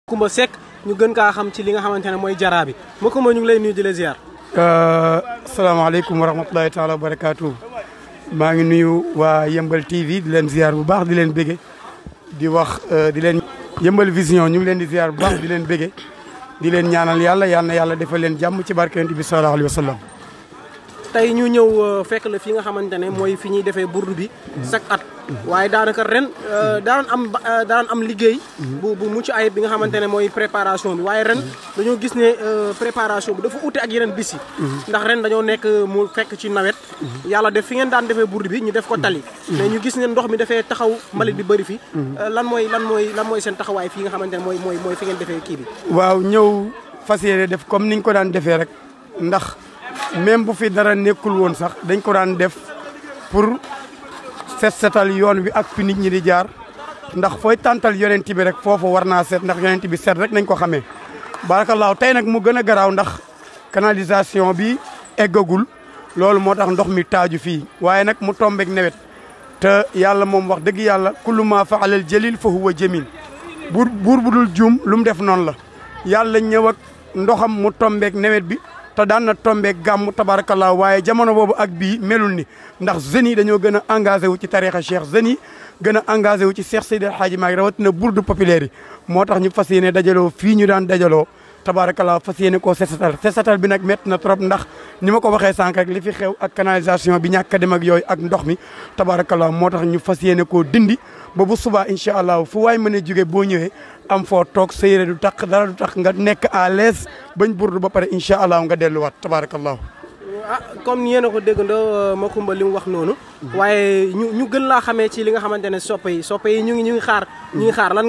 Macoumba Seck ñu gën kaa xam ci li nga xamante ne mooy Jara bi Macoumba ñu ngi lay nuyu di la ziar. asalaamaaleykum wa rahmatulahi taala wa barakaatu. maa ngi nuyu waa Yeumbeul TV di leen ziar bu baax di leen bége di wax di leen Yeumbeul Vision ñu ngi leen di ziar bu baax di leen bége di leen ñaanal yàlla yal na yàlla defal leen jàmm ci barke Yonent bi sallallahu alayhi wa sallam. tey ñu ñëw fekk la fi nga xamante ne mooy fi ñuy defee burdu bi chaque at waaye daanaka ren daan am liggéey bu mucc ayib bi nga xamante ne mooy préparation bi waaye ren dañoo gis ne préparation bi dafa ute ak yeneen bis yi ndax ren dañoo nekk mu fekk ci nawet yàlla def fi ngeen daan defee burdu bi ñu def ko tali mais ñu gis ne ndox mi dafee taxaw mbalit bi bëri fi lan mooy seen taxawaay fii nga xamante ne mooy fi ngeen defee kii bi waaw ñëw fas yéene def comme niñ ko daan defee rek ndax même bu fi dara nekkul woon sax dañ ko daan def pour setal yoon wi ak fi nit ñi di jaar ndax fooy tàntal yonent bi rek foofu war naa set ndax yonent bi set rek nañ ko xamee barakallaahu tey nag mu gën a garaaw ndax canalisation bi eggagul loolu moo tax ndox mi taaju fii waaye nag mu tombeek nawet te yàlla moom wax dëgg yàlla kullu ma faalal jalil fa huwa jamil buur bu dul juum lu mu def noonu la yàlla ñëw ak ndoxam mu tombeek nawet bi te daan na tombeek gàmm tabarakallah waaye jamono boobu ak bii melul ni ndax jeunes yi dañoo gën a engagé wu ci tarixa cheikh jeunes yi gën a engagé wu ci Cheikh Seydi El Hadji Malick rawatina bourde populaire yi moo tax ñu fas yéene dajaloo fii ñu daan dajaloo tabarakallah fas yéene koo sesatal bi nag métti na trop ndax ni ma ko waxee sànq rek li fi xew ak canalisation bi ñàkk a dem ak yooyu ak ndox mi tabarakallah moo tax ñu fas yéene koo dindi ba bu subaa incha allah fu waay mën a jóge boo ñëwee am foo toog sa yére du tax dara du tax nga nekk à l'aise bañ burdu ba pare incha allah nga delluwaat tabarakallah comme yéen a ko déggandoo Macoumba li mu wax noonu waaye ñu gën laa xamee ci li nga xamante ne soppe yi ñu ngi xaar lan